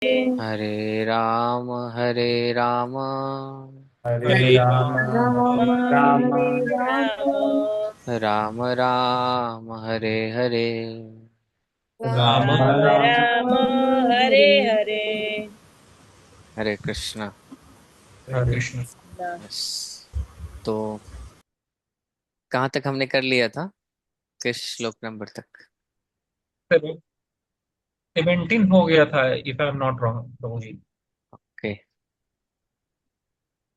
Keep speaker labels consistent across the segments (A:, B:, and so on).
A: हरे राम हरे राम
B: हरे
C: हरे
B: राम
C: राम
B: हरे राम
C: हरे राम
A: राम राम हरे हरे।
B: राम
C: राम
B: राम
C: राम हरे
B: हरे
C: हरे।
A: हरे Krishna.
C: Hare
B: Hare
C: Krishna.
A: Yes. तो कहाँ तक हमने कर लिया था? किस श्लोक नंबर तक?
C: 17 हो गया था, if I am not wrong Prabhu ji.
A: Okay.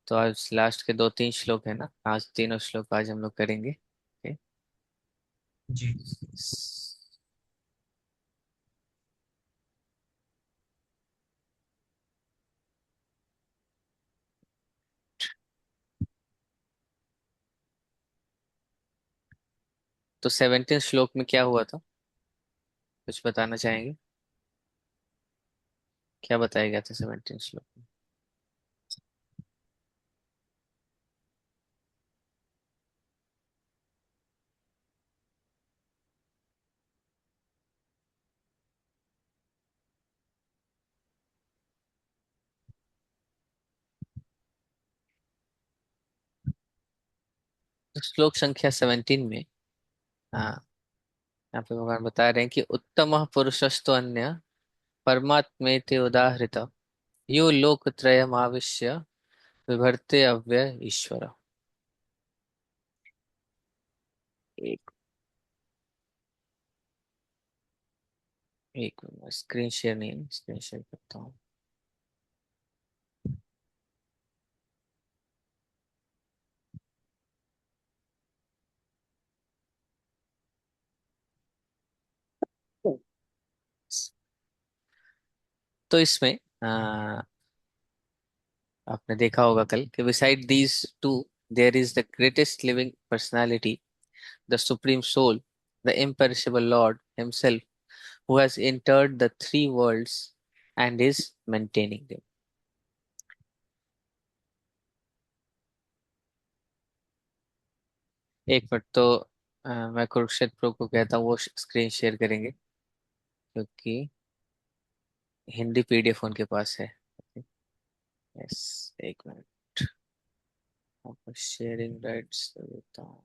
A: तो आज लास्ट के दो तीन श्लोक है ना, आज तीनों श्लोक आज हम लोग करेंगे। ओके।
C: जी।
A: तो 17 श्लोक में क्या हुआ था, कुछ बताना चाहेंगे? क्या बताया गया था 17 श्लोक में? तो श्लोक संख्या 17 में, हाँ, यहाँ पे भगवान बता रहे हैं कि उत्तम पुरुषस्तु अन्य परमात्मेति उदाहृत यो लोकत्रयम् आविश्य विभर्ते अव्यय ईश्वर। एक एक मिनट, स्क्रीन शेयर नहीं है, स्क्रीन शेयर करता हूँ। तो इसमें आपने देखा होगा कल कि beside these two there is the greatest living personality, the supreme soul, the imperishable Lord himself, who has entered the three worlds and is maintaining them। एक मिनट, तो मैं कुरुक्षेत्र प्रो को कहता हूँ वो स्क्रीन शेयर करेंगे, क्योंकि हिंदी पीडीएफ उनके पास है। यस, एक मिनट, आपको शेयरिंग राइट्स देता हूँ।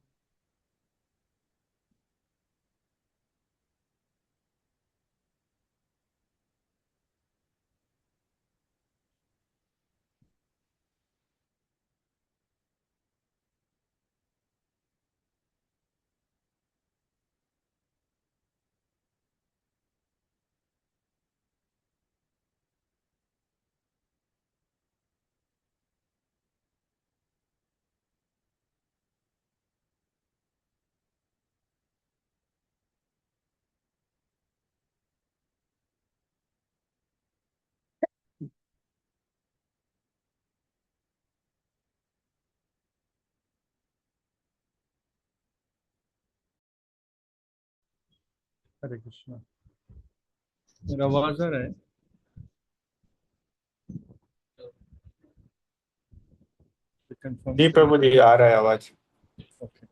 B: हरे कृष्णा। मेरा आवाज आ रहा है? कंफर्म
D: जी
B: करें।
D: प्रभु जी, आ रहा है आवाज।
B: ओके।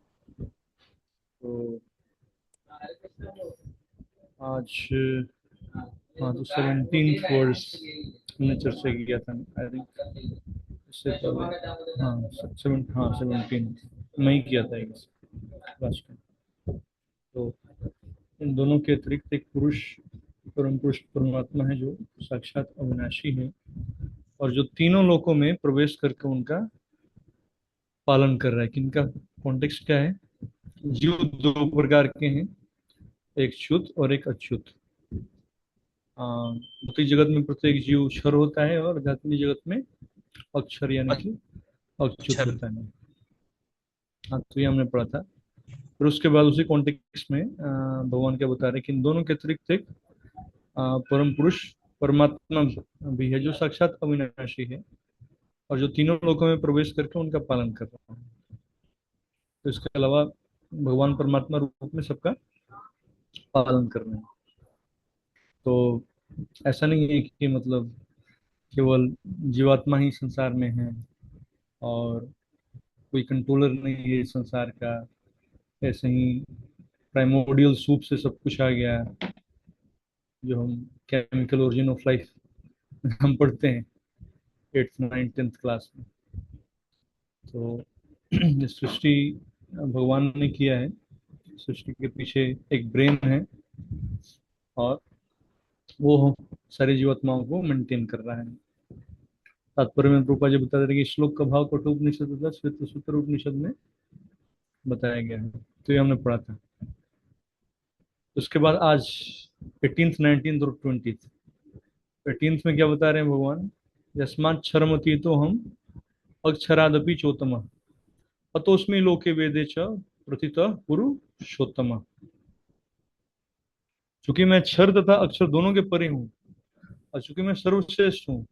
B: तो आज, हाँ, तो 17 वर्ड्स हमने चर्चा किया था, आई थिंक। इससे पहले, हाँ, 17 मैं ही किया था लास्ट टाइम। तो इन दोनों के अतिरिक्त एक पुरुष, परम पुरुष परमात्मा है जो साक्षात अविनाशी है, और जो तीनों लोकों में प्रवेश करके उनका पालन कर रहा है। किनका कॉन्टेक्स्ट क्या है? जीव दो प्रकार के हैं, एक शुद्ध और एक अछूत। भौतिक जगत में प्रत्येक जीव क्षर होता है, और आध्यात्मिक जगत में अक्षर यानी कि अच्युत
C: अच्छा।
B: होता है। हाँ, तो ये हमने पढ़ा था। फिर उसके बाद उसी कॉन्टेक्स्ट में भगवान क्या बता रहे हैं कि इन दोनों के अतिरिक्त एक परम पुरुष परमात्मा भी है जो साक्षात अविनाशी है, और जो तीनों लोकों में प्रवेश करके उनका पालन कर रहा है। तो इसके अलावा भगवान परमात्मा रूप में सबका पालन कर रहे हैं। तो ऐसा नहीं है कि मतलब केवल जीवात्मा ही संसार में है, और कोई कंट्रोलर नहीं है इस संसार का। ऐसे ही प्राइमोडियल सूप से सब कुछ आ गया, जो हम केमिकल ओरिजिन ऑफ लाइफ हम पढ़ते हैं 8th 9th 10th क्लास में। तो ये सृष्टि भगवान ने किया है। सृष्टि के पीछे एक ब्रेन है, और वो सारी जीवात्माओं को मेंटेन कर रहा है। तात्पर्य में प्रभुपाद जी बता रहे हैं कि श्लोक का भाव कठोपनिषद तथा श्वेत सूत्र उपनिषद में बताया गया है। तो ये हमने पढ़ा था। उसके बाद आज 18th 19th और 20th। 18th में क्या बता रहे हैं भगवान? यस्मात् क्षरमती तो हम अक्षरादपि चोतम अतोस्मि लोके वेदे च प्रथितः पुरुषोत्तम। चूंकि मैं क्षर तथा अक्षर दोनों के परे हूँ, और चूंकि मैं सर्वश्रेष्ठ हूँ,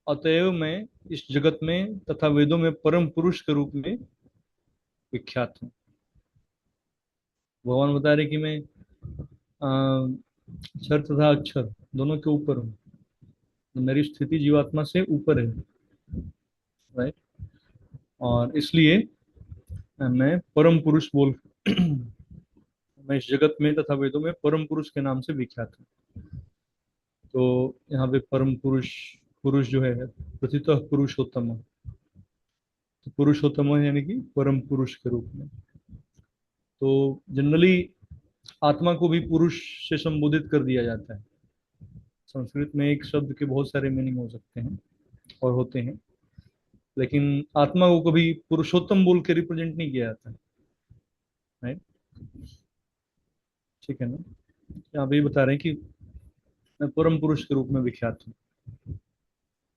B: अतएव मैं इस जगत में तथा वेदों में परम पुरुष के रूप में विख्यात हूँ। भगवान बता रहे कि मैं क्षर तथा अक्षर दोनों के ऊपर हूँ। मेरी स्थिति जीवात्मा से ऊपर है, राइट। और इसलिए मैं परम पुरुष बोल मैं इस जगत में तथा वेदों में परम पुरुष के नाम से विख्यात हूँ। तो यहाँ पे परम पुरुष, पुरुष जो है प्रथितः पुरुषोत्तम, तो पुरुषोत्तम है यानी कि परम पुरुष के रूप में। तो जनरली आत्मा को भी पुरुष से संबोधित कर दिया जाता है। संस्कृत में एक शब्द के बहुत सारे मीनिंग हो सकते हैं और होते हैं, लेकिन आत्मा को कभी पुरुषोत्तम बोल के रिप्रेजेंट नहीं किया जाता, राइट। ठीक है ना। यहाँ पे बता रहे हैं कि मैं परम पुरुष के रूप में विख्यात हूँ।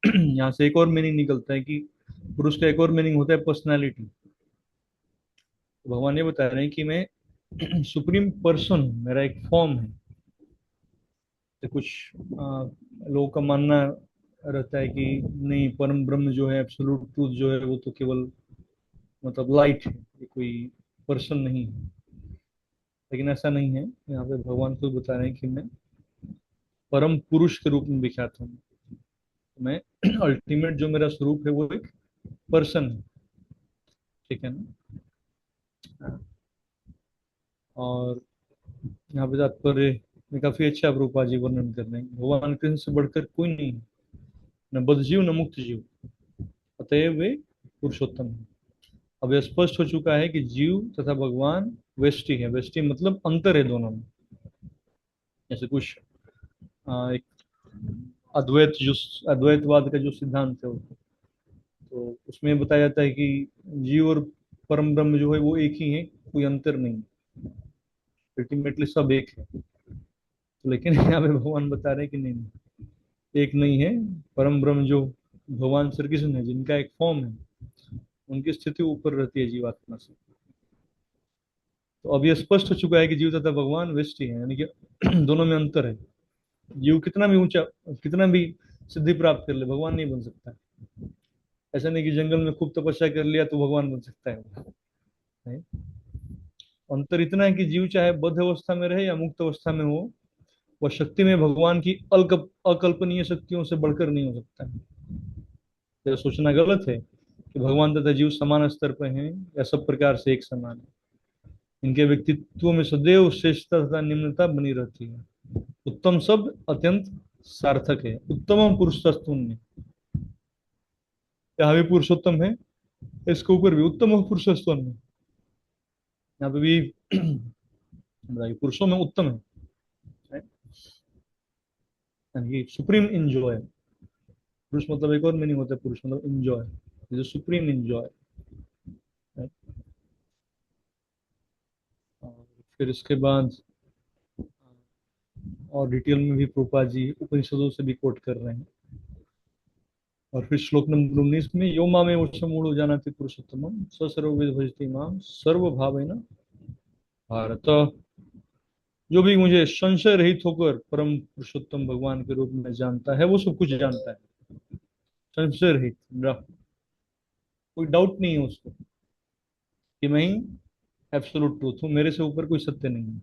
B: यहाँ से एक और मीनिंग निकलता है कि पुरुष का एक और मीनिंग होता है पर्सनालिटी। तो भगवान ये बता रहे हैं कि मैं सुप्रीम पर्सन, मेरा एक फॉर्म है। तो कुछ लोगों का मानना रहता है कि नहीं, परम ब्रह्म जो है, एब्सोल्यूट ट्रूथ जो है, वो तो केवल मतलब लाइट है, ये कोई पर्सन नहीं है। लेकिन ऐसा नहीं है। यहाँ पे भगवान खुद बता रहे हैं कि मैं परम पुरुष के रूप में विख्यात हूँ। मैं अल्टीमेट जो मेरा स्वरूप है वो एक पर्सन है। ठीक है ना। और यहाँ पे तात्पर्य में काफी अच्छा रूपा जी वर्णन कर रहे हैं। भगवान कृष्ण से बढ़कर कोई नहीं है, न बद्ध जीव न मुक्त जीव, अतएव वे पुरुषोत्तम है। अब यह स्पष्ट हो चुका है कि जीव तथा भगवान वेष्टि है। वेष्टि मतलब अंतर है दोनों में। जैसे कुछ एक अद्वैत जो अद्वैतवाद का जो सिद्धांत है, तो उसमें बताया जाता है कि जीव और परम ब्रह्म जो है वो एक ही है, कोई अंतर नहीं, अल्टीमेटली सब एक है। तो लेकिन यहाँ पे भगवान बता रहे हैं कि नहीं, एक नहीं है। परम ब्रह्म जो भगवान श्री कृष्ण है, जिनका एक फॉर्म है, उनकी स्थिति ऊपर रहती है जीवात्मा से। तो अब यह स्पष्ट हो चुका है कि जीव तथा भगवान व्यष्टि है, यानी कि दोनों में अंतर है। जीव कितना भी ऊंचा, कितना भी सिद्धि प्राप्त कर ले, भगवान नहीं बन सकता। ऐसा नहीं कि जंगल में खूब तपस्या कर लिया तो भगवान बन सकता है, नहीं। अंतर इतना है कि जीव चाहे बद्ध अवस्था में रहे या मुक्त अवस्था में हो, वह शक्ति में भगवान की अकल्पनीय शक्तियों से बढ़कर नहीं हो सकता है। यह सोचना गलत है कि भगवान तथा जीव समान स्तर पर हैं या सब प्रकार से एक समान है। इनके व्यक्तित्व में सदैव श्रेष्ठता तथा निम्नता बनी रहती है। उत्तम शब्द अत्यंत सार्थक है। उत्तम पुरुषोत्तम, यहाँ भी पुरुषोत्तम है, इसके ऊपर भी उत्तम पुरुषोत्तम है। यहाँ पे भी बताइए, पुरुषों में उत्तम है, यानी सुप्रीम इंजॉय। पुरुष मतलब एक और मीनिंग होता है, पुरुष मतलब इंजॉय, जो सुप्रीम इंजॉय। फिर इसके बाद और डिटेल में भी प्रभुपाद जी उपनिषदों से भी कोट कर रहे हैं। और फिर श्लोक नंबर 19 में, यो मामे मूढ़ो जानाति पुरुषोत्तमम स सर्वविद भजति माम सर्वभावेन भारत। जो भी मुझे संशय रहित होकर परम पुरुषोत्तम भगवान के रूप में जानता है, वो सब कुछ जानता है। संशय रहित, कोई डाउट नहीं है उसको कि मैं ही एब्सोल्यूट ट्रूथ हूँ, मेरे से ऊपर कोई सत्य नहीं है।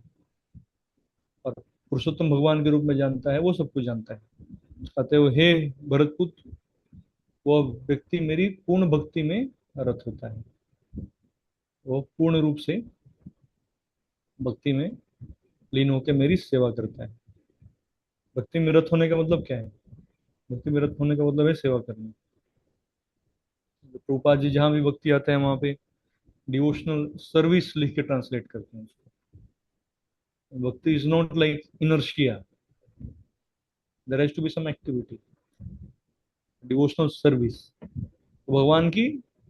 B: और पुरुषोत्तम भगवान के रूप में जानता है, वो सब कुछ जानता है। अतएव हे भरतपुत्र, वह व्यक्ति मेरी पूर्ण भक्ति में रत होता है। वो पूर्ण रूप से भक्ति में लीन होकर मेरी सेवा करता है। भक्ति में रत होने का मतलब क्या है? भक्ति में रत होने का मतलब है सेवा करना। तो प्रभुपाद जी जहाँ भी भक्ति आता है वहां पे डिवोशनल सर्विस लिख के ट्रांसलेट करते हैं उसको। Bhakti is not like inertia, there has to be some activity. Devotional service भगवान की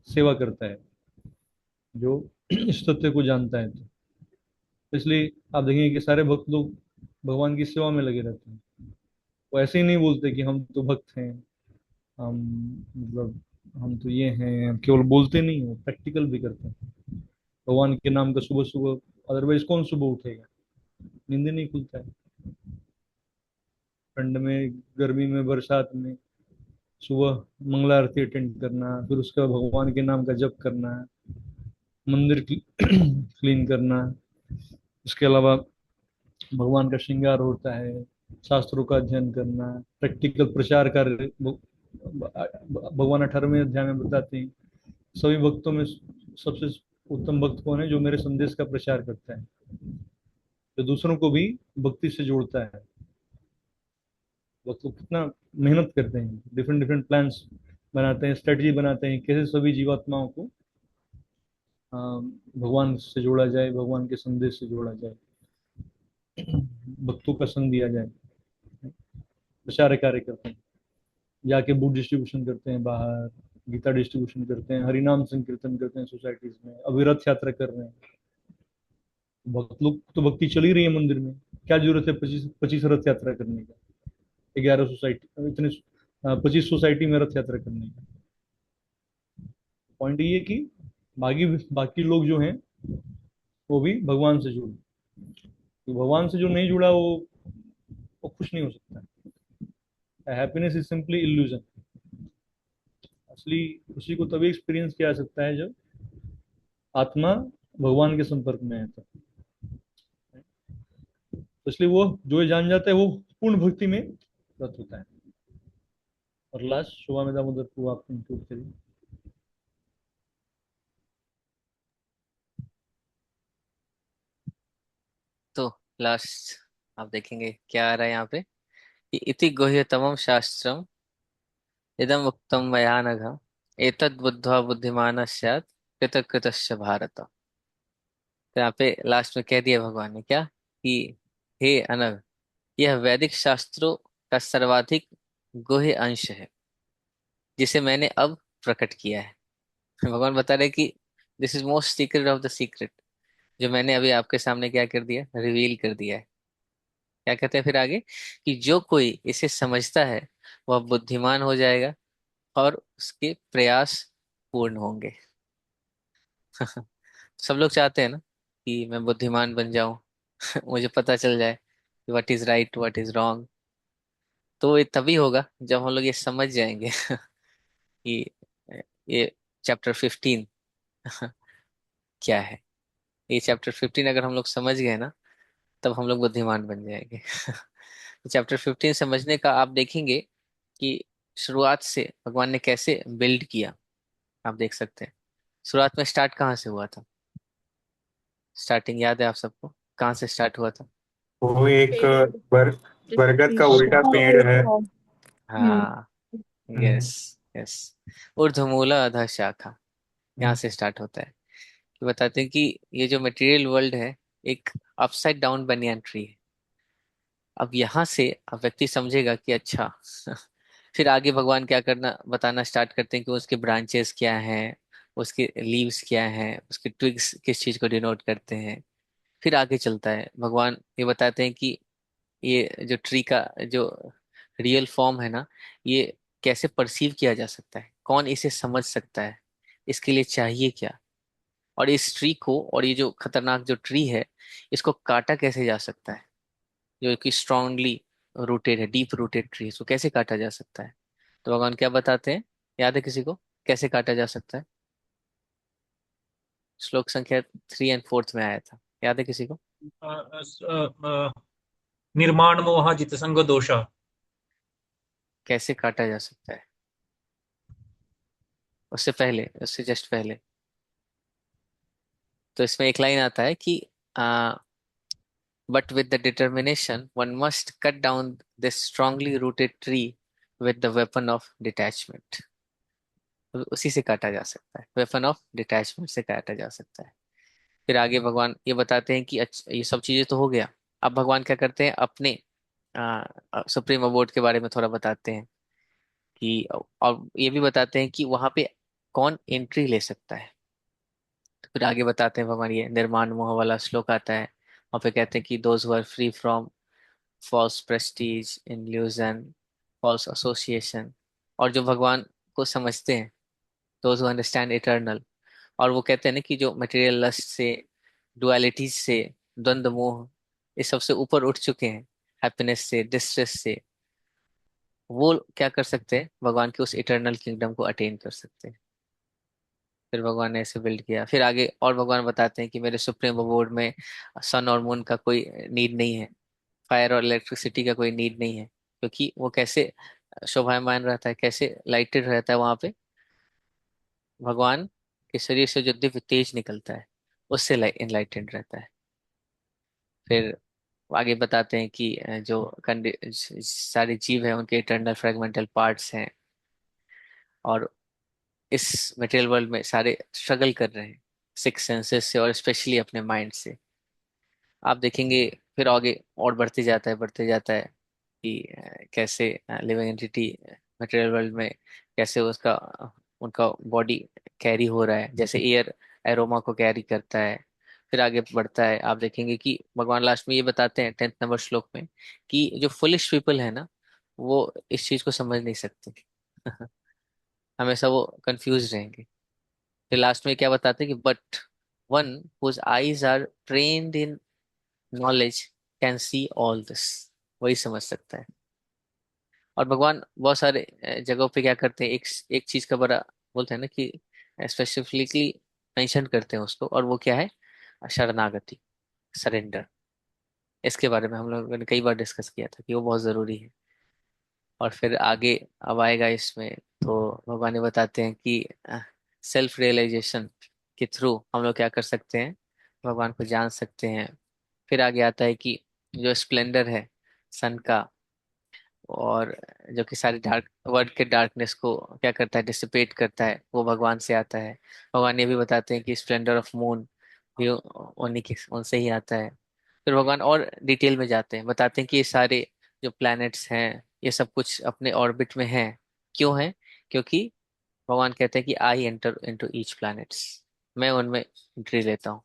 B: सेवा करता है जो इस तथ्य को जानता है। तो इसलिए आप देखेंगे कि सारे भक्त लोग भगवान की सेवा में लगे रहते हैं। वो ऐसे ही नहीं बोलते कि हम तो भक्त हैं, हम मतलब हम तो ये हैं, हम केवल बोलते नहीं, वो प्रैक्टिकल भी करते हैं भगवान के नाम का सुबह सुबह। अदरवाइज कौन सुबह उठेगा, नींद ही नहीं खुलता है। ठंड में, गर्मी में, बरसात में सुबह मंगला आरती अटेंड करना, फिर उसके बाद भगवान के नाम का जप करना, मंदिर क्लीन करना, उसके अलावा भगवान का श्रृंगार होता है, शास्त्रों का अध्ययन करना, प्रैक्टिकल प्रचार कार्य। भगवान 18वें अध्याय में बताते हैं सभी भक्तों में सबसे उत्तम भक्त कौन है, जो मेरे संदेश का प्रचार करता है, जो दूसरों को भी भक्ति से जोड़ता है। भक्त लोग कितना मेहनत करते हैं, डिफरेंट डिफरेंट प्लान्स बनाते हैं, स्ट्रेटजी बनाते हैं, कैसे सभी जीवात्माओं को भगवान से जोड़ा जाए, भगवान के संदेश से जोड़ा जाए, भक्तों का संग दिया जाए। प्रचार कार्य करते हैं, जाके बुक डिस्ट्रीब्यूशन करते हैं बाहर, गीता डिस्ट्रीब्यूशन करते हैं, हरिनाम संकीर्तन करते हैं सोसाइटीज में, अविरत यात्रा कर रहे हैं। भक्त लोग तो भक्ति चल ही रही है मंदिर में, क्या जरूरत है 25 रथ यात्रा करने का, 11 सोसाइटी, इतने 25 सोसाइटी में रथ यात्रा करने का। पॉइंट ये कि बाकी बाकी लोग जो हैं वो भी भगवान से जुड़े। तो भगवान से जो नहीं जुड़ा वो खुश नहीं हो सकता। Happiness is simply illusion. असली खुशी को तभी एक्सपीरियंस किया जा सकता है जब आत्मा भगवान के संपर्क में है। तो इसलिए वो जो ये जान जाता है वो पूर्ण भक्ति में रत होता है। और लास्ट शुभा में दामोदर को आप इंक्लूड करिए।
A: तो लास्ट आप देखेंगे क्या आ रहा है यहाँ पे कि इति गुह्यतमम शास्त्रम इदम उक्तम मया नघ एतद् बुद्ध्वा बुद्धिमानः स्यात् कृतकृतश्च भारत। तो यहाँ पे लास्ट में कह दिया भगवान ने क्या कि हे अनग, यह वैदिक शास्त्रों का सर्वाधिक गुह्य अंश है जिसे मैंने अब प्रकट किया है। भगवान बता रहे कि this is most secret of the secret, जो मैंने अभी आपके सामने क्या कर दिया, रिवील कर दिया है। क्या कहते हैं फिर आगे कि जो कोई इसे समझता है वह बुद्धिमान हो जाएगा और उसके प्रयास पूर्ण होंगे। सब लोग चाहते हैं ना कि मैं बुद्धिमान बन जाऊं, मुझे पता चल जाए कि what is right what is wrong. तो ये तभी होगा जब हम लोग ये समझ जाएंगे कि ये चैप्टर 15 क्या है। ये चैप्टर 15 अगर हम लोग समझ गए ना, तब हम लोग बुद्धिमान बन जाएंगे। तो चैप्टर 15 समझने का आप देखेंगे कि शुरुआत से भगवान ने कैसे बिल्ड किया। आप देख सकते हैं शुरुआत में स्टार्ट कहाँ से हुआ था। स्टार्टिंग याद है आप सबको, कहाँ से स्टार्ट हुआ था?
C: वो एक बर, बरगद का उल्टा पेड़ है।
D: हम्म।
A: हाँ,
C: हम्म।
A: Yes yes. ऊर्ध्वमूला अधः शाखा, यहाँ से स्टार्ट होता है। कि बताते हैं कि ये जो मटेरियल वर्ल्ड है एक अपसाइड डाउन बनियान ट्री है। अब यहाँ से अब व्यक्ति समझेगा कि अच्छा फिर आगे भगवान क्या करना बताना स्टार्ट करते हैं कि उसके ब्रांचेस क्या हैं, उसके लीव्स क्या हैं, उसके ट्विग्स किस चीज को डिनोट करते हैं। फिर आगे चलता है भगवान ये बताते हैं कि ये जो ट्री का जो रियल फॉर्म है ना, ये कैसे परसीव किया जा सकता है, कौन इसे समझ सकता है, इसके लिए चाहिए क्या, और इस ट्री को और ये जो खतरनाक जो ट्री है इसको काटा कैसे जा सकता है, जो कि स्ट्रांगली रूटेड है, डीप रूटेड ट्री, इसको कैसे काटा जा सकता है। तो भगवान क्या बताते हैं, याद है किसी को कैसे काटा जा सकता है? श्लोक संख्या 3 और 4 में आया था, याद है किसी को?
C: निर्माण मोह जित संग दोषा।
A: कैसे काटा जा सकता है? उससे पहले, उससे जस्ट पहले तो इसमें एक लाइन आता है कि but with the determination one must cut down this strongly rooted tree with the weapon of detachment. उसी से काटा जा सकता है, वेपन ऑफ डिटैचमेंट से काटा जा सकता है। फिर आगे भगवान ये बताते हैं कि अच्छा ये सब चीजें तो हो गया। अब भगवान क्या करते हैं, अपने सुप्रीम अबोर्ड के बारे में थोड़ा बताते हैं कि, और ये भी बताते हैं कि वहां पे कौन एंट्री ले सकता है। तो फिर आगे बताते हैं भगवान, ये निर्माण मोह वाला श्लोक आता है, और फिर कहते हैं कि those who are free from false prestige illusion false association, और जो भगवान को समझते हैं, दोज हु अंडरस्टैंड इटर्नल, और वो कहते हैं ना कि जो मटेरियल लस्ट से, डुअलिटीज से, द्वंद्व मोह, इस सबसे ऊपर उठ चुके हैं, हैप्पीनेस से, डिस्ट्रेस से, वो क्या कर सकते हैं, भगवान के उस इटर्नल किंगडम को अटेन कर सकते हैं। फिर भगवान ने ऐसे बिल्ड किया। फिर आगे और भगवान बताते हैं कि मेरे सुप्रीम अबोर्ड में सन और मून का कोई नीड नहीं है, फायर और इलेक्ट्रिसिटी का कोई नीड नहीं है, क्योंकि वो कैसे शोभायमान रहता है, कैसे लाइटेड रहता है वहां पे, भगवान के शरीर से जो दिव्य तेज निकलता है उससे इनलाइटेड रहता है। फिर आगे बताते हैं कि जो सारे जीव हैं उनके इटर्नल फ्रेगमेंटल पार्ट्स हैं, और इस मटेरियल वर्ल्ड में सारे स्ट्रगल कर रहे हैं सिक्स सेंसेस से, और स्पेशली अपने माइंड से। आप देखेंगे फिर आगे और बढ़ते जाता है, बढ़ते जाता है कि कैसे लिविंग एंटिटी मटेरियल वर्ल्ड में कैसे उसका उनका बॉडी कैरी हो रहा है, जैसे एयर एरोमा को कैरी करता है। फिर आगे बढ़ता है, आप देखेंगे कि भगवान लास्ट में ये बताते हैं 10th नंबर श्लोक में कि जो फुलिश पीपल है ना, वो इस चीज को समझ नहीं सकते। हमेशा वो कंफ्यूज रहेंगे। फिर लास्ट में क्या बताते हैं कि but one whose eyes are trained in knowledge can see all this, वही समझ सकता है। और भगवान बहुत सारे जगहों पे क्या करते हैं, एक एक चीज का बड़ा बोलते हैं ना कि स्पेसिफिकली मेंशन करते हैं उसको, और वो क्या है, शरणागति, सरेंडर। इसके बारे में हम लोगों ने कई बार डिस्कस किया था कि वो बहुत जरूरी है। और फिर आगे अब आएगा इसमें, तो भगवान ने बताते हैं कि सेल्फ रियलाइजेशन के थ्रू हम लोग क्या कर सकते हैं, भगवान को जान सकते हैं। फिर आगे आता है कि जो स्प्लेंडर है सन का, और जो कि सारी डार्क वर्ल्ड के डार्कनेस को क्या करता है, डिसिपेट करता है, वो भगवान से आता है। भगवान ये भी बताते हैं कि स्प्लेंडर ऑफ मून भी उन्हीं के उनसे ही आता है। फिर भगवान और डिटेल में जाते हैं, बताते हैं कि ये सारे जो प्लैनेट्स हैं ये सब कुछ अपने ऑर्बिट में हैं। क्यों है, क्योंकि भगवान कहते हैं कि I enter into each planets, मैं उनमें एंट्री लेता हूँ।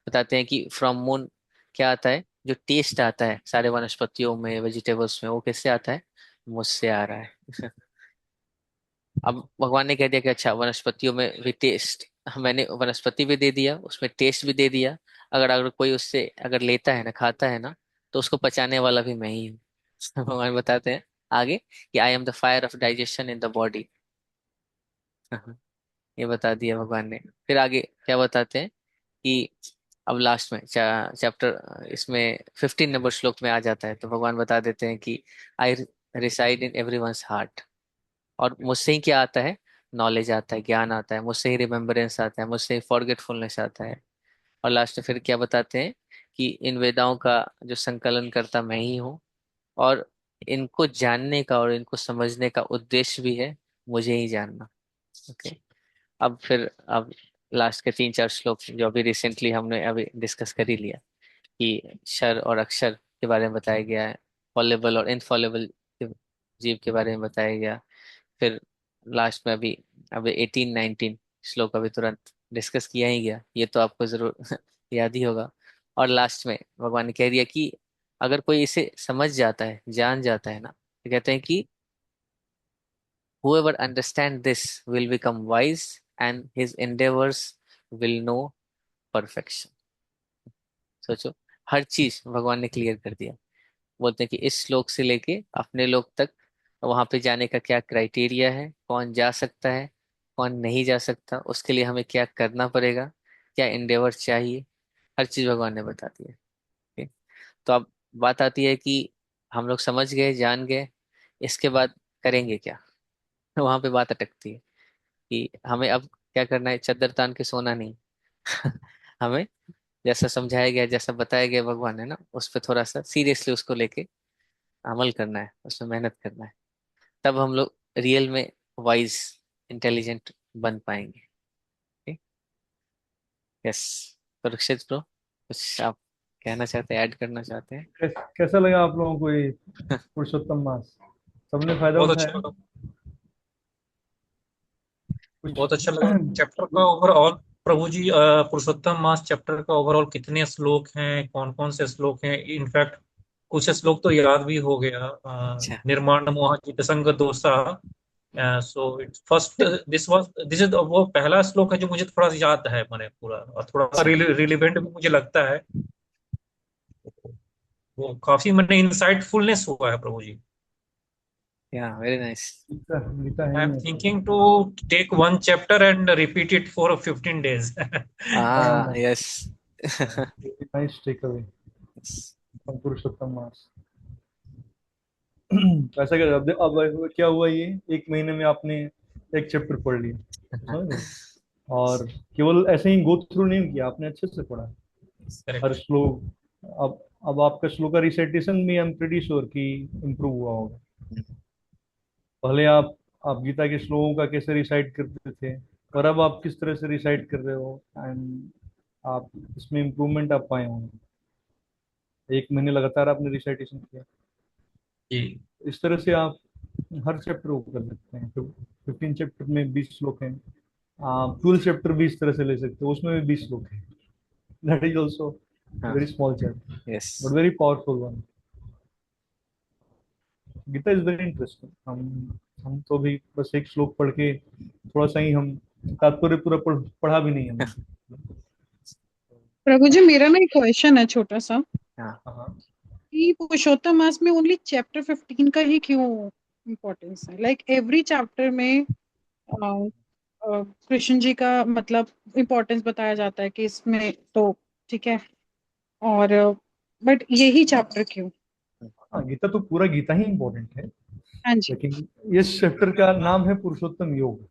A: बताते हैं कि फ्रॉम मून क्या आता है, जो टेस्ट आता है सारे वनस्पतियों में, वेजिटेबल्स में, वो किससे आता है, मुझसे आ रहा है। अब भगवान ने कह दिया कि अच्छा वनस्पतियों में भी टेस्ट, मैंने वनस्पति भी दे दिया, उसमें टेस्ट भी दे दिया, अगर अगर कोई उससे अगर लेता है ना, खाता है ना, तो उसको पचाने वाला भी मैं ही हूँ। भगवान बताते हैं आगे कि I am the fire of digestion in the body. ये बता दिया भगवान ने। फिर आगे क्या बताते हैं कि अब लास्ट में चैप्टर इसमें 15 नंबर श्लोक में आ जाता है, तो भगवान बता देते हैं कि I reside in everyone's heart, और मुझसे ही क्या आता है, नॉलेज आता है, ज्ञान आता है, मुझसे ही रिमेम्बरेंस आता है, मुझसे ही फॉरगेटफुलनेस आता है। और लास्ट में फिर क्या बताते हैं कि इन वेदाओं का जो संकलन करता मैं ही हूँ, और इनको जानने का और इनको समझने का उद्देश्य भी है मुझे ही जानना। ओके। अब लास्ट के 3-4 श्लोक जो अभी रिसेंटली हमने अभी डिस्कस कर ही लिया, कि क्षर और अक्षर के बारे में बताया गया है, फॉलेबल और इनफॉलेबल जीव के बारे में बताया गया। फिर लास्ट में अभी अभी 18-19 श्लोक अभी तुरंत डिस्कस किया ही गया, ये तो आपको जरूर याद ही होगा। और लास्ट में भगवान ने कह दिया कि अगर कोई इसे समझ जाता है, जान जाता है ना, तो कहते हैं कि whoever understand this will become wise and his endeavors will know perfection। सोचो, हर चीज भगवान ने क्लियर कर दिया। बोलते हैं कि इस श्लोक से लेके अपने लोक तक वहां पे जाने का क्या क्राइटेरिया है, कौन जा सकता है, कौन नहीं जा सकता, उसके लिए हमें क्या करना पड़ेगा, क्या इंडेवर चाहिए, हर चीज भगवान ने बता दी है। ठीक? तो अब बात आती है कि हम लोग समझ गए, जान गए, इसके बाद करेंगे क्या। वहां पे बात अटकती है कि हमें अब क्या करना है, चद्दर तान के सोना नहीं। हमें जैसा समझाया गया, जैसा बताया गया भगवान ने ना, उस पर थोड़ा सा सीरियसली उसको लेके अमल करना है, उसमें मेहनत करना है। तब हम लोग रियल में वाइज, इंटेलिजेंट बन पाएंगे। यस। परीक्षित ब्रो, कुछ आप कहना चाहते हैं, ऐड करना चाहते हैं?
B: कैसा लगा आप लोगों को ये पुरुषोत्तम मास? सबने फायदा
C: बहुत अच्छा
B: उठाया?
C: लगा।
B: कुछ
C: बहुत अच्छा लगा चैप्टर का ओवरऑल। प्रभु जी, पुरुषोत्तम मास चैप्टर का ओवरऑल कितने श्लोक हैं, कौन कौन से श्लोक हैं? इनफैक्ट कुछ श्लोक तो याद भी हो गया।
A: अच्छा।
C: निर्माण मोह जितसंग दोषा। So it's first, this is वो पहला श्लोक है जो मुझे थोड़ा सा याद है मैंने पूरा, और थोड़ा सा
A: अच्छा।
C: रिलेवेंट भी मुझे लगता है। वो काफी मैंने इंसाइटफुलनेस हुआ है प्रभु जी।
A: या वेरी नाइस।
B: गीता गीता है
C: आई
B: ही
C: एम
B: ऐसा।
C: Thinking to take one chapter and repeat it for 15 days।
A: Yes.
B: Nice take away Purushottam मास। ऐसा क्या अब क्या हुआ, ये एक महीने में आपने एक चैप्टर पढ़ लिया, समझ रहे हो? और केवल ऐसे ही गो थ्रू नहीं किया, आपने अच्छे से पढ़ा हर
C: करेक्ट।
B: श्लोक। अब आपका श्लोक का रिसाइटेशन भी आई एम प्रीटी श्योर कि इम्प्रूव हुआ होगा। पहले आप गीता के श्लोकों का कैसे रिसाइट करते थे, और अब आप किस तरह से रिसाइट कर रहे हो, एंड आप इसमें इम्प्रूवमेंट आप पाए होंगे। एक महीने लगातार आपने रिसाइटेशन किया,
C: जी।
B: इस तरह से आप हर चैप्टर को कर सकते हैं। तो 15 चैप्टर में 20 श्लोक हैं, आप 12 चैप्टर भी इस तरह से ले सकते हो, उसमें भी 20 श्लोक हैं। दैट इज ऑल्सो
A: हाँ।
B: Very small chapter
A: yes.
B: But very powerful one. Gita is very interesting. हम तो भी बस एक श्लोक पढ़ के थोड़ा सा ही हम तात्पर्य पूरा पढ़ा भी नहीं हमने।
D: प्रभु जी, मेरा ना एक क्वेश्चन है छोटा सा,
A: हाँ।
B: हाँ
D: कि पुरुषोत्तम मास में ओनली चैप्टर 15 का ही क्यों इम्पोर्टेंस है? लाइक एवरी चैप्टर में कृष्ण जी का मतलब इम्पोर्टेंस बताया जाता है कि इसमें तो ठीक है, और बट यही चैप्टर क्यों?
B: हाँ, गीता तो पूरा गीता ही इम्पोर्टेंट है,
D: हाँ जी।
B: लेकिन इस चैप्टर का नाम है पुरुषोत्तम योग।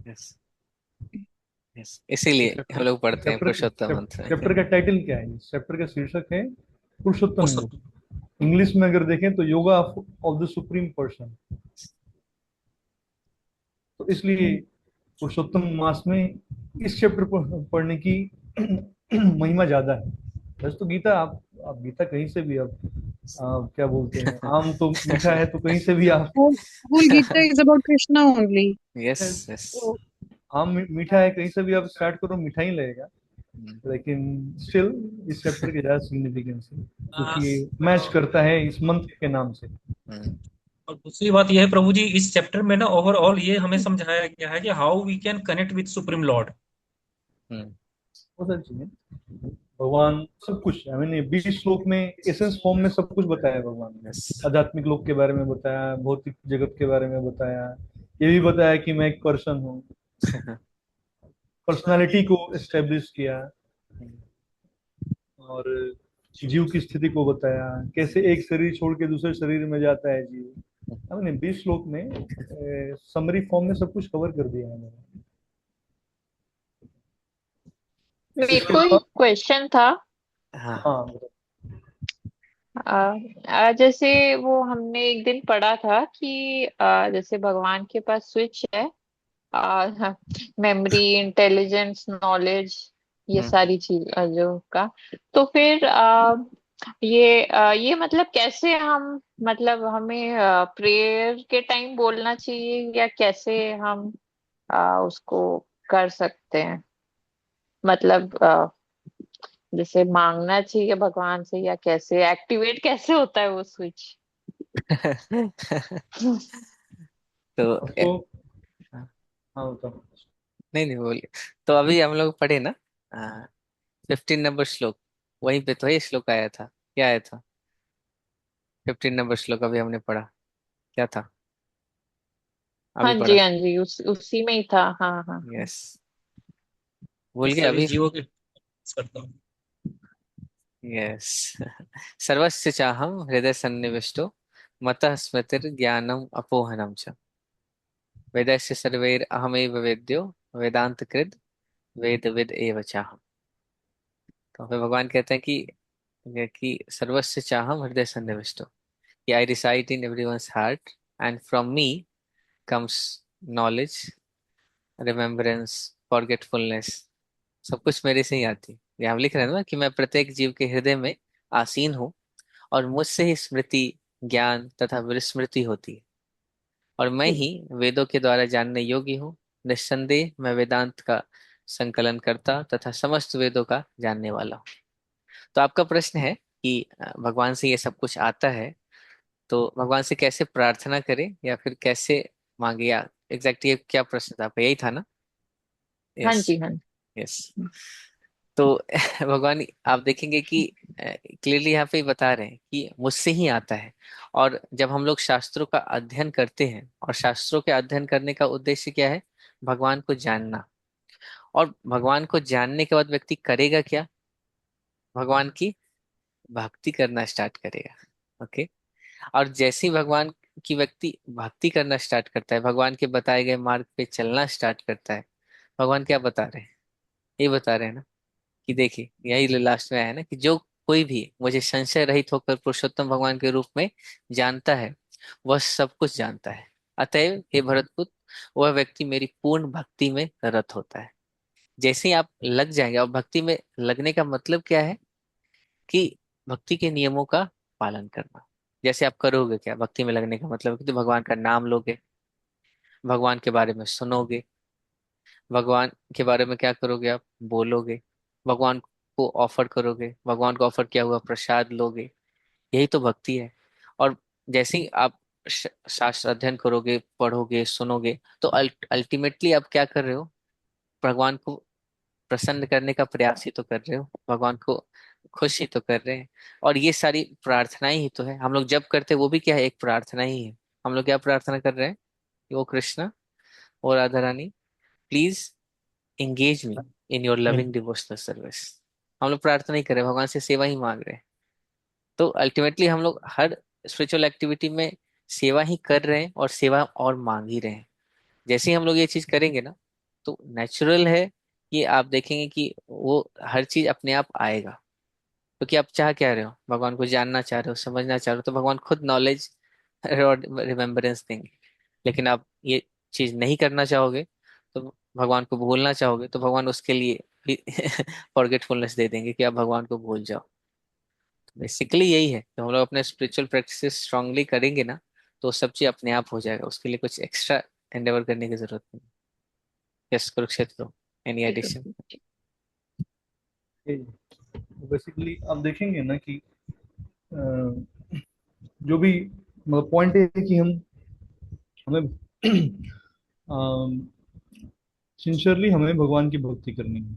A: यस। यस, इसीलिए हम
B: चैप्टर
A: लोग पढ़ते हैं
B: चैप्टर
A: पुरुषोत्तम मंत्र में।
B: चैप्टर का टाइटल क्या है? इस चैप्टर का शीर्षक है पुरुषोत्तम योग।
C: पुरुषोत्तम।
B: इंग्लिश में अगर देखें तो yoga of the supreme person. तो इसलिए पुरुषोत्तम मास में इस चैप्टर पढ़ने की महिमा ज्यादा है। वैसे तो गीता आप गीता कहीं से भी क्या बोलते हैं, आम तो मीठा है, तो कहीं से भी आप
D: whole Gita is about Krishna only.
A: Yes. Yes.
D: तो
B: आम मीठा है, कहीं से भी आप स्टार्ट करो मीठा ही लगेगा। लेकिन स्टिल इस चैप्टर की ज्यादा सिग्निफिकेंस है क्योंकि ये मैच करता है इस मंत्र के नाम से।
C: और दूसरी बात यह है प्रभु जी, इस चैप्टर में ना ओवरऑल ये हमें समझाया गया है कि how we can connect with supreme Lord.
B: बहुत सारी चीजें भगवान सब कुछ, आई मीन 20 श्लोक में एसेंस फॉर्म में सब कुछ बताया है भगवान ने।
A: यस।
B: आध्यात्मिक लोक के बारे में बताया, भौतिक जगत के बारे में बताया, ये भी बताया कि मैं एक पर्सन हूँ, पर्सनालिटी को एस्टेब्लिश किया, और जीव की स्थिति को बताया, कैसे एक शरीर छोड़ के दूसरे शरीर में जाता है जीव। हमने 20 श्लोक में समरी फॉर्म में सब कुछ कवर कर दिया है मैंने।
E: मेरे
B: इसके
E: को
B: अलावा
E: एक क्वेश्चन था।
A: हाँ।
B: हाँ
E: जैसे वो हमने एक दिन पढ़ा था कि जैसे भगवान के पास स्विच है, मेमोरी, इंटेलिजेंस, नॉलेज, ये
A: हम्म।
E: सारी चीज जो का। तो फिर ये मतलब कैसे हम, मतलब हमें प्रेयर के टाइम बोलना चाहिए, या कैसे हम उसको कर सकते हैं? मतलब जैसे मांगना चाहिए भगवान से, या कैसे एक्टिवेट कैसे होता है वो स्विच?
A: तो
B: उसको हाँ बताओ।
A: नहीं नहीं, बोलिए। तो अभी हम लोग पढ़े ना 15 नंबर श्लोक, वहीं पे तो ये श्लोक आया था। क्या आया था? 15 नंबर श्लोक अभी हमने पढ़ा, क्या था?
E: हाँ
A: अभी पढ़ा।
E: जी, हाँ जी, उसी में ही था। हाँ हाँ हाँ।
A: यस। भूल गए
C: सभी
A: अभी?
C: जीवों के करता हूँ।
A: यस। सर्वस्य चाहम हृदय सन्निविष्टो मतः स्मृतिर ज्ञानम अपोहनम च वेदस्य सर्वैर अहमैव वेद्यो वेदांत कृत वेद विद एव चाहम। तो फिर भगवान कहते हैं कि सर्वस्य चाहम हृदय सन्निविष्टो, कि I reside in everyone's heart and from me comes knowledge, remembrance, forgetfulness, सब कुछ मेरे से ही आती है। ये हम लिख रहे हैं ना कि मैं प्रत्येक जीव के हृदय में आसीन हूँ और मुझसे ही स्मृति, ज्ञान तथा विस्मृति होती है, और मैं ही वेदों के द्वारा जानने योग्य हूँ। निस्संदेह मैं वेदांत का संकलन करता तथा समस्त वेदों का जानने वाला हूँ। तो आपका प्रश्न है कि भगवान से ये सब कुछ आता है, तो भगवान से कैसे प्रार्थना करें या फिर कैसे मांगे, या एग्जैक्टली क्या प्रश्न था आपका, यही था ना?
E: हाँ
A: यस।
E: जी, हाँ
A: यस। तो भगवान आप देखेंगे कि क्लियरली यहाँ पे बता रहे हैं कि मुझसे ही आता है। और जब हम लोग शास्त्रों का अध्ययन करते हैं, और शास्त्रों के अध्ययन करने का उद्देश्य क्या है? भगवान को जानना। और भगवान को जानने के बाद व्यक्ति करेगा क्या? भगवान की भक्ति करना स्टार्ट करेगा। ओके। और जैसे ही भगवान की व्यक्ति भक्ति करना स्टार्ट करता है, भगवान के बताए गए मार्ग पे चलना स्टार्ट करता है, भगवान क्या बता रहे हैं? ये बता रहे हैं ना कि देखिए, यही लास्ट में आया है ना कि जो कोई भी मुझे संशय रहित होकर पुरुषोत्तम भगवान के रूप में जानता है, वह सब कुछ जानता है। अतएव हे भरतपुत्र, वह व्यक्ति मेरी पूर्ण भक्ति में रत होता है। जैसे ही आप लग जाएंगे, और भक्ति में लगने का मतलब क्या है? कि भक्ति के नियमों का पालन करना। जैसे आप करोगे क्या भक्ति में लगने का मतलब? कि तो भगवान का नाम लोगे, भगवान के बारे में सुनोगे, भगवान के बारे में क्या करोगे? आप बोलोगे, भगवान को ऑफर करोगे, भगवान को ऑफर किया हुआ प्रसाद लोगे। यही तो भक्ति है। और जैसे ही आप शास्त्र अध्ययन करोगे, पढ़ोगे, सुनोगे, तो अल्टीमेटली आप क्या कर रहे हो? भगवान को प्रसन्न करने का प्रयास ही तो कर रहे हो, भगवान को खुश ही तो कर रहे हैं। और ये सारी प्रार्थनाएं ही तो है। हम लोग जब करते हैं वो भी क्या है? एक प्रार्थना ही है। हम लोग क्या प्रार्थना कर रहे हैं? कि वो कृष्णा और Radha Rani, please engage me in your loving devotional service. हम लोग प्रार्थना ही कर रहे हैं, भगवान से सेवा ही मांग रहे हैं। तो अल्टीमेटली हम लोग हर स्पिरिचुअल एक्टिविटी में सेवा ही कर रहे हैं, और सेवा और मांग ही रहे हैं। जैसे ही हम लोग ये चीज करेंगे ना, तो नेचुरल है कि आप देखेंगे कि वो हर चीज अपने आप आएगा। क्योंकि आप चाह क्या रहे हो? भगवान को जानना चाह रहे हो, समझना चाह रहे हो, तो भगवान खुद नॉलेज और रिमेम्बरेंस देंगे। लेकिन आप ये चीज नहीं करना चाहोगे, तो भगवान को भूलना चाहोगे, तो भगवान उसके लिए भी फॉरगेटफुलनेस दे देंगे कि आप भगवान को भूल जाओ। बेसिकली यही है, तो हम लोग अपने स्पिरिचुअल प्रैक्टिसेस स्ट्रांगली करेंगे ना, तो सब चीज अपने आप हो जाएगा। उसके लिए कुछ एक्स्ट्रा एंडेवर करने की जरूरत नहीं। Yes Kurukshetra, any edition?
E: जी।
B: बेसिकली आप देखेंगे ना कि जो भी मतलब पॉइंट है कि हमें सिंसियरली हमें भगवान की भक्ति करनी है,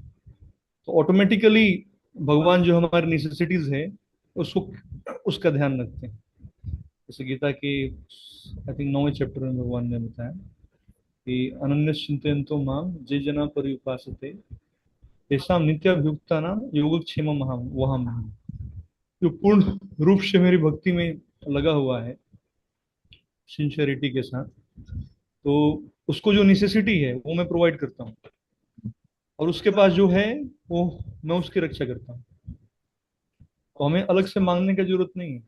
B: तो ऑटोमेटिकली भगवान जो हमारी नेसेसिटीज है उसको उसका ध्यान रखते हैं। जैसे गीता के आई थिंक 9वें चैप्टर में भगवान ने बताया कि अनन्य चिंतयन्तो माम जे जना पर्युपासते तेषां नित्याभियुक्ता नाम योगक्षेम वहम। जो पूर्ण रूप से मेरी भक्ति में लगा हुआ है सिंसियरिटी के साथ, तो उसको जो नेसेसिटी है वो मैं प्रोवाइड करता हूँ, और उसके पास जो है वो मैं उसकी रक्षा करता हूँ। तो हमें अलग से मांगने की जरूरत नहीं है।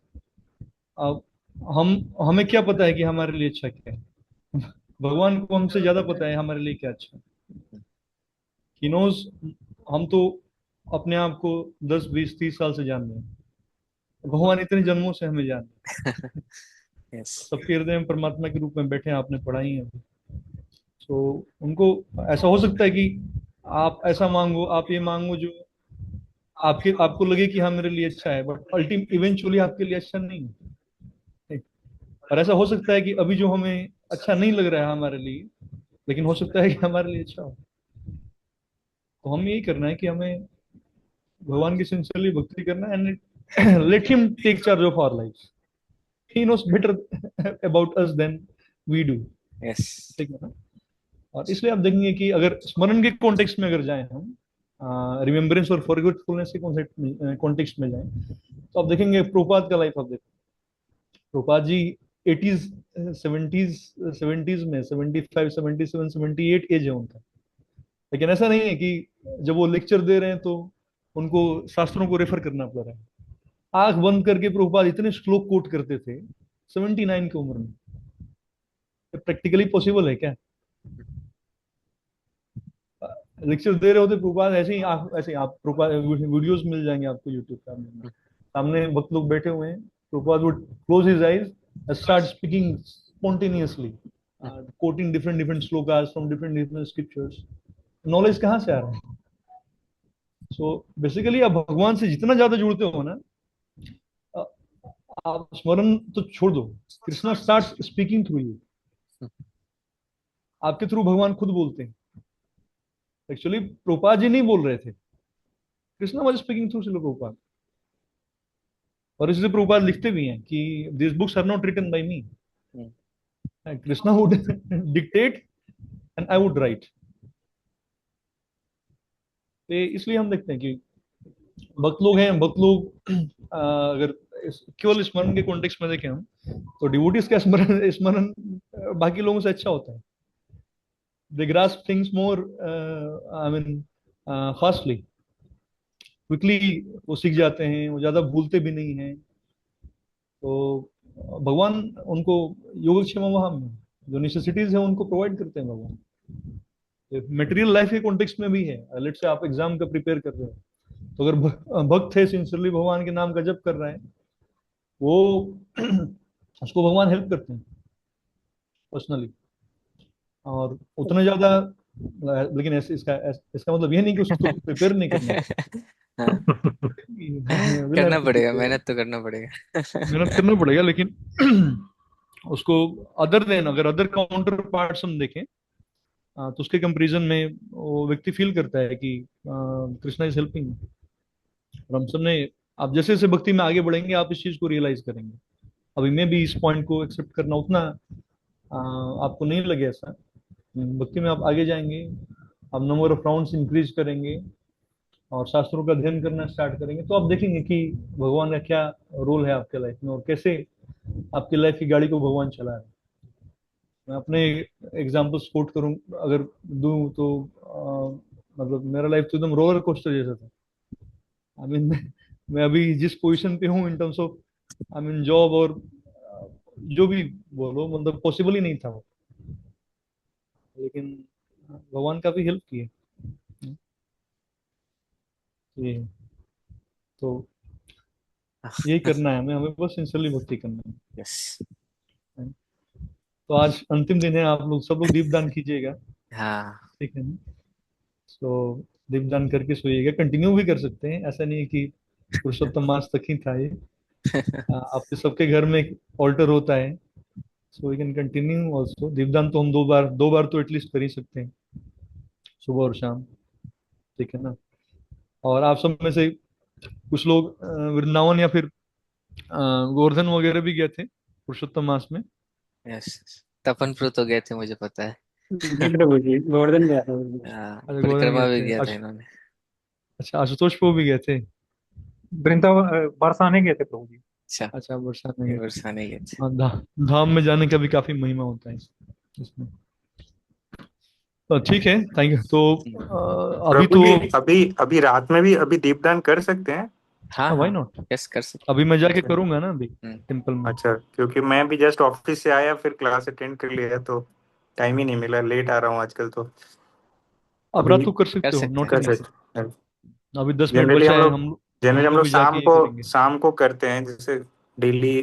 B: अब हम हमें क्या पता है कि हमारे लिए अच्छा क्या है? भगवान को हमसे ज्यादा पता है हमारे लिए क्या अच्छा है। He knows. हम तो अपने आप को 10 20 30 साल से जान रहे हैं, भगवान इतने जन्मों से हमें जान रहे हैं।
A: यस।
B: सबके हृदय में परमात्मा के रूप में बैठे हैं, आपने पढ़ा ही है। तो उनको ऐसा हो सकता है कि आप ऐसा मांगो, आप ये मांगो जो आपको लगे कि हाँ मेरे लिए अच्छा है, बट अल्टीमेट इवेंचुअली आपके लिए अच्छा नहीं है। और ऐसा हो सकता है कि अभी जो हमें अच्छा नहीं लग रहा है हमारे लिए, लेकिन हो सकता है कि हमारे लिए अच्छा हो। तो हम यही करना है कि हमें भगवान की सिंसियरली भक्ति करना, and let him take charge of our life. He knows better about us than we do.
A: Yes.
B: ठीक है ना? और इसलिए आप देखेंगे कि अगर स्मरण के कॉन्टेक्स्ट में अगर जाएं हम, रिमेम्बरेंस और फॉरगेटफुलनेस के कॉन्टेक्स्ट में जाएं, तो आप देखेंगे प्रभुपाद का लाइफ। आप देखो Prabhupada ji 80s 70s 70s में 75 77 78 एज है उनका। लेकिन ऐसा नहीं है कि जब वो लेक्चर दे रहे हैं तो उनको शास्त्रों को रेफर करना पड़ रहा है। आंख बंद करके प्रभुपाद इतने श्लोक कोट करते थे 79 की उम्र में। प्रैक्टिकली पॉसिबल है क्या? लेक्चर दे रहे होते प्रभुपाद ऐसे ही आप प्रभुपाद वीडियोस मिल जाएंगे आपको यूट्यूब पे, सामने वक्त लोग बैठे हुए हैं, Prabhupada would close his eyes and start speaking spontaneously, quoting different different slokas from different different scriptures. Knowledge कहाँ से आ रहा है? सो बेसिकली आप भगवान से जितना ज्यादा जुड़ते हो ना, अ, आप स्मरण तो छोड़ दो, Krishna start speaking through you, आपके थ्रू भगवान खुद बोलते हैं। एक्चुअली प्रभुपाद जी नहीं बोल रहे थे, Krishna was speaking through Srila Prabhupada. और इसलिए प्रभुपाद लिखते भी हैं कि this books are not written by me, Krishna would dictate and I would write. इसलिए हम देखते हैं कि भक्त लोग हैं, भक्त लोग अगर केवल स्मरण के कॉन्टेक्स्ट में देखें हम, तो डिवोटीज का स्मरण स्मरण बाकी लोगों से अच्छा होता है। They grasp things more, I mean fastly, quickly वो सीख जाते हैं, वो ज्यादा भूलते भी नहीं हैं। तो भगवान उनको योगक्षेम वहां में जो नेसेसिटीज है उनको प्रोवाइड करते हैं भगवान। मटेरियल लाइफ के कॉन्टेक्स्ट में भी है, लेट से आप एग्जाम का प्रिपेयर कर रहे हो, तो अगर भक्त है, सिंसियरली भगवान के नाम का जप कर रहे हैं, वो उसको भगवान हेल्प करते हैं पर्सनली। और उतना ज्यादा, लेकिन इसका मतलब ये नहीं कि उसको प्रिपेयर नहीं करना है।
A: हाँ,
B: Will have
A: करना
B: to
A: पड़ेगा,
B: prepare.
A: मेहनत तो करना पड़ेगा।
B: मेहनत करना पड़ेगा, लेकिन उसको अदर देन अगर अदर काउंटर पार्ट्स हम देखें, तो उसके कंपैरिजन में वो व्यक्ति फील करता है कि कृष्णा इज हेल्पिंग। और हम सब ने, आप जैसे जैसे भक्ति में आगे बढ़ेंगे आप इस चीज को रियलाइज करेंगे। अभी मैं भी इस पॉइंट को एक्सेप्ट करना उतना आपको नहीं लगे ऐसा, भक्ति में आप आगे जाएंगे, आप नंबर ऑफ राउंड्स इंक्रीज करेंगे और शास्त्रों का अध्ययन करना स्टार्ट करेंगे, तो आप देखेंगे कि भगवान का क्या रोल है आपके लाइफ में और कैसे आपकी लाइफ की गाड़ी को भगवान चला रहे हैं। मैं अपने एग्जाम्पल्स कोट करूं अगर दूं तो मतलब मेरा लाइफ तो एकदम रोलर कोस्टर जैसा था। आई मीन मैं अभी जिस पोजीशन पे हूँ in terms of, I mean job और जो भी बोलो, मतलब पॉसिबल ही नहीं था वो, लेकिन भगवान काफी हेल्प की है ये। तो यही करना है हमें बस सिंसियरली भक्ति करना है।
A: यस।
B: तो आज अंतिम दिन है, आप लोग सब लोग दीपदान कीजिएगा,
A: हाँ।
B: ठीक है ना? तो दीपदान करके सोइएगा, कंटिन्यू भी कर सकते हैं, ऐसा नहीं है कि पुरुषोत्तम मास तक ही था ये। आपके सबके घर में एक ऑल्टर होता है, so we can continue also. दीपदान तो हम दो बार तो एटलीस्ट कर ही सकते हैं, सुबह और शाम, ठीक है ना? और आप सब में से कुछ लोग वृंदावन या फिर गोवर्धन वगैरह भी गए थे पुरुषोत्तम मास में।
A: यस, तपन प्रो तो गए थे, मुझे पता है।
F: जी प्रभु जी, गोवर्धन गया था।
B: अच्छा, गोवर्धन
A: परिक्रमा
B: गए
A: भी
B: थे।
A: किया था इन्होंने।
B: अच्छा, आशुतोष को भी गए थे।
C: वृंदावन बरसाने गए थे प्रभु जी।
A: अच्छा,
B: अच्छा, वर्षा में
A: ये
B: गए थे।
A: वर्षा नहीं गए थे।
B: हाँ, धाम में जाने का भी काफी महिमा होता है इसमें। तो ठीक है, थैंक यू। तो अभी
G: प्रभु
B: तो
G: जी, अभी अभी रात में भी अभी दीपदान कर सकते हैं?
A: हाँ
B: व्हाई
A: हाँ,
B: नॉट,
A: यस कर सकते।
B: अभी मैं जाके करूंगा ना अभी
A: हम्म।
B: टेम्पल में।
G: अच्छा, क्योंकि मैं भी जस्ट ऑफिस से आया, फिर क्लास अटेंड कर लिया, तो टाइम ही नहीं मिला, लेट आ रहा हूँ आजकल तो।
B: अब रात
G: अभी
B: को कर
A: कर
B: सकते हो,
A: सकते
B: नॉट
A: हैं।
G: कर
B: एन इशू।
G: सकते हैं।
B: अभी 10 मिनट
G: जनरली
B: बचा
G: हम
B: है,
G: लोग जनरली
B: हम
G: हम
B: लोग
G: लोग
B: भी जाके
G: शाम
B: ये
G: को
B: करेंगे।
G: शाम को करते हैं, जैसे डेली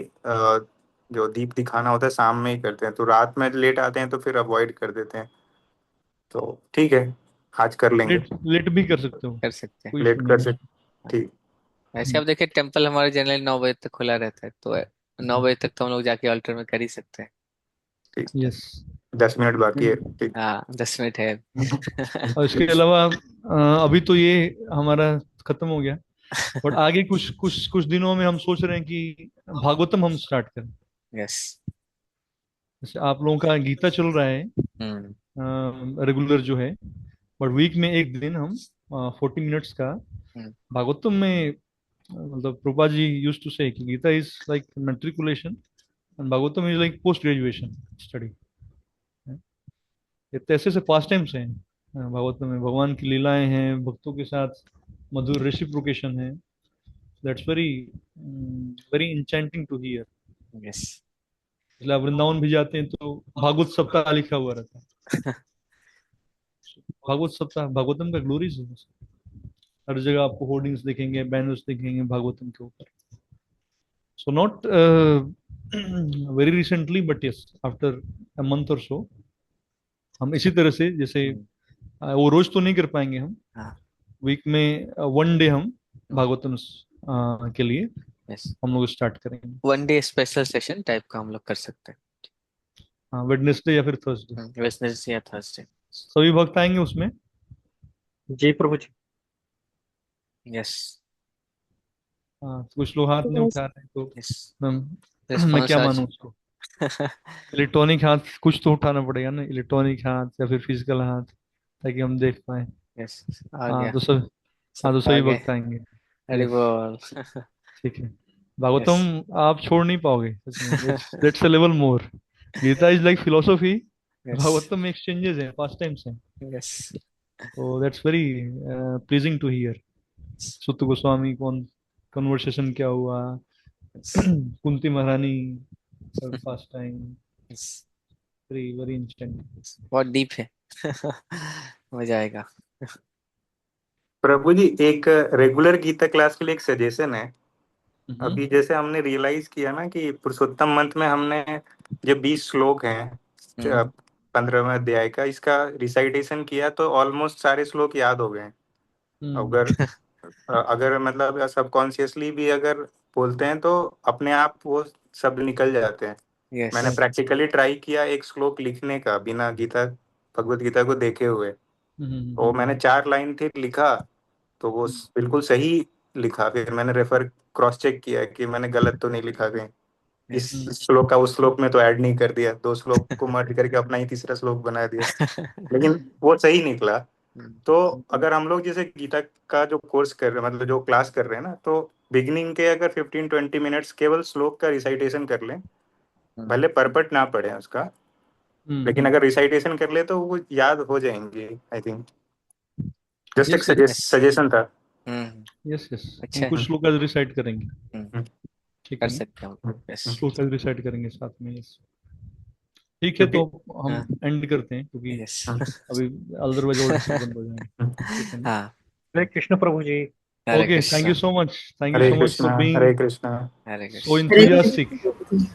G: जो दीप दिखाना होता है शाम में ही करते हैं, तो रात में लेट आते हैं तो फिर अवॉइड कर देते हैं। तो ठीक है, आज कर लेंगे,
B: लेट लेट भी कर सकते हो,
A: कर सकते हैं।
B: कोई
G: लेट
B: इशू नहीं
G: कर
B: है
G: सकते।
B: उसमें।
G: ठीक।
A: वैसे आप देखिए, टेम्पल हमारे जनरली 9 बजे तक खुला रहता है, तो 9 बजे तक तो हम लोग जाके अल्टर में कर ही सकते हैं।
G: ठीक,
B: यस।
G: 10 मिनट बाकी है। ठीक।
A: हाँ, 10 मिनट है।
B: और इसके अलावा अभी तो ये हमारा खत्म हो गया, बट आगे कुछ कुछ कुछ दिनों में हम सोच रहे हैं कि भागवतम हम स्टार्ट करें।
A: यस।
B: जैसे आप लोगों का गीता चल रहा है
A: हम्म।
B: रेगुलर जो है, बट वीक में एक दिन हम 40 मिनट्स का
A: हम्म।
B: भागवतम में, मतलब Prabhupada ji used to say कि Gita is like matriculation and Bhagavatam is like post graduation study. ये तो ऐसे से पास टाइम्स हैं भागवतम में, भगवान की लीलाएं हैं, भक्तों के साथ मधुर रेसिप्रोकेशन है। That's very very enchanting to hear.
A: Yes.
B: इसलिए आप वृंदावन भी जाते हैं तो भागवत सप्ताह लिखा हुआ रहता है। भागवत सप्ताह भागवतम का ग्लोरीज है। हर जगह आपको होर्डिंग्स दिखेंगे, बैनर्स दिखेंगे भागवतम के ऊपर। So not very recently but yes after a month और सो हम इसी तरह से, जैसे वो रोज तो नहीं कर पाएंगे हम,
A: हाँ,
B: वीक में वन डे हम भागवतम के लिए
A: यस,
B: हम लोग स्टार्ट करेंगे।
A: One day special session type का हम लोग कर सकते हैं।
B: हाँ, वेडनेसडे या फिर थर्सडे,
A: वेडनेसडे या थर्सडे।
B: सभी भक्त आएंगे उसमें।
C: जी प्रभु जी।
A: यस,
B: हाँ, कुछ लोग हाथ नहीं
D: Yes.
B: उठा रहे हैं तो
A: यस,
B: मैं क्या
A: रिस्पॉन्स आज।
B: मानूं उसको। इलेक्ट्रॉनिक हाथ कुछ तो उठाना पड़ेगा ना, इलेक्ट्रॉनिक हाथ या फिर फिजिकल हाथ, ताकि हम देख पाए।
A: यस, आ
B: हाँ
A: गया,
B: तो सब, हाँ तो
A: सब आ
B: सभी
A: गए।
B: भक्त आएंगे।
A: अरे
B: यस,
A: बोल।
B: ठीक है।
A: यस,
B: भागवतम आप छोड़ नहीं पाओगे सच में, that's a level more. Gita is like philosophy,
A: yes,
B: Bhagavatam में एक्सचेंजेस हैं, पास टाइम्स हैं।
A: यस,
B: तो that's very pleasing to hear. Suta Goswami कौन कन्वर्सेशन क्या हुआ, Kunti Maharani first time,
A: yes,
B: very very instant.
A: बहुत डीप है। मजा आएगा।
G: प्रभु जी, एक रेगुलर गीता क्लास के लिए एक सजेशन है। अभी जैसे हमने रियलाइज किया ना कि पुरुषोत्तम मंथ में हमने जो 20 श्लोक हैं 15वें अध्याय का, इसका रिसाइटेशन किया तो ऑलमोस्ट सारे श्लोक याद हो गए। अगर अगर मतलब सबकॉन्शियसली भी अगर बोलते हैं तो अपने आप वो शब्द निकल जाते हैं।
A: यस,
G: मैंने प्रैक्टिकली ट्राई किया एक श्लोक लिखने का बिना गीता भगवत गीता को देखे हुए। तो मैंने 4 लाइन थी लिखा, तो वो बिल्कुल सही लिखा। फिर मैंने रेफर क्रॉस चेक किया कि मैंने गलत तो नहीं लिखा कहीं, इस श्लोक का उस श्लोक में तो ऐड नहीं कर दिया, 2 श्लोक को मर्ज करके अपना ही तीसरा श्लोक बना दिया, लेकिन वो सही निकला। तो अगर हम लोग जैसे गीता का जो कोर्स कर रहे हैं, मतलब जो क्लास कर रहे हैं ना, तो बिगिनिंग के अगर 15-20 मिनट्स केवल श्लोक का रिसाइटेशन कर लें, भले परपट ना पढ़े उसका, लेकिन अगर रिसाइटेशन कर ले तो वो याद हो जाएंगे। आई थिंक जस्ट एक सजेशन था।
B: यस यस,
A: अच्छा
B: हम कुछ
A: है।
B: श्लोक आज रिसाइट करेंगे, ठीक
A: कर
B: है ना,
A: सकते हैं। यस,
B: श्लोक आज रिसाइट करेंगे साथ में। यस, ठीक है,
G: क्योंकि
B: तो हम एंड करते हैं क्योंकि
A: यस।
B: अभी अदरवाइज और डिस्टर्ब बंद हो जाएंगे, ठीक है ना।
A: हाँ,
C: हरे कृष्ण प्रभु जी।
A: Hare
B: okay, thank
A: Krishna,
B: you so much, thank you
G: Hare
B: so much for
G: Krishna,
B: being
G: Hare Krishna.
A: Hare
B: so
A: Krishna.
F: Hare Krishna
B: enthusiastic,
F: प्रभु जी।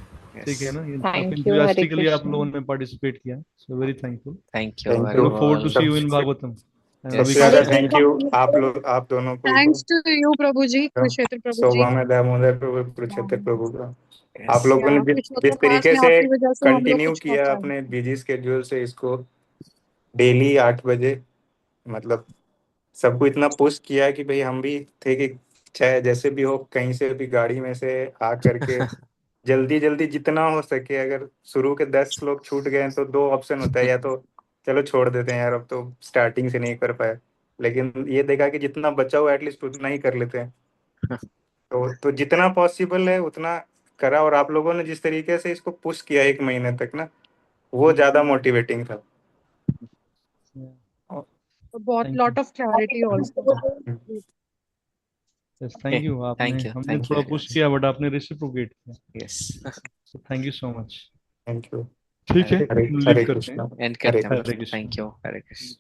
B: ठीक है
A: यस,
B: ना, ये आप
E: थैंक यू, हरे
B: इंथुजियास्टिकली आप लोगों
E: कृष्ण।
B: ने पार्टिसिपेट किया, so very thankful.
A: Thank you,
G: thank
B: I
A: Hare
G: you.
B: Look forward to see you in
G: सबसे
B: भागवतम
A: यस,
B: अभी
G: सबसे ज्यादा
F: हरे
B: करते हैं।
G: थैंक
F: कृष्ण
G: यू
F: प्रभु
G: आप
F: जी।
G: लोग, आप दोनों को,
D: थैंक्स टू यू प्रभु जी, कुरुक्षेत्र प्रभु जी।
G: शोभा में दामोदर प्रभु, पुरुषोत्तर प्रभु का।
A: यस,
G: आप लोगों
D: या
G: ने जिस
D: पुरुषोत्तम मास
G: तरीके
D: में
G: से
D: आपकी वजह से हम लोग
G: कंटिन्यू
D: कुछ कर
G: किया
D: पाए।
G: अपने बिजी स्केड्यूल से इसको, डेली 8 बजे, मतलब सबको इतना पुश किया है कि भाई हम भी थे कि चाहे जैसे भी हो, कहीं से भी गाड़ी में से आ करके जल्दी जल्दी जितना हो सके, अगर शुरू के 10 श्लोक छूट गए तो 2 ऑप्शन होता है, या तो चलो छोड़ देते हैं यार अब तो स्टार्टिंग से नहीं कर पाए, लेकिन ये देखा कि जितना बचा हुआ एटलीस्ट उतना ही कर लेते हैं। तो जितना पॉसिबल है उतना करा, और आप लोगों ने जिस तरीके से इसको पुश किया 1 महीने तक ना, वो ज्यादा मोटिवेटिंग था।
D: बहुत
B: thank you,
D: lot of clarity also.
B: Yes
A: okay,
B: thank you. आपने, हमने
A: थैंक यू
B: थोड़ा
A: वेरी
B: पुश
A: मच।
B: किया बट आपने रेसिप्रोकेट किया,
A: yes,
B: so thank you so much.
G: Thank you.
B: ठीक
A: हरे
B: है,
G: हरे
B: लीव
G: हरे
B: करते हैं।
G: कृष्णा,
A: एंड
G: हरे
A: करते हैं हम लोग।
B: हरे
G: कृष्णा।
B: कृष्ण।
A: Thank you, Hare Krishna.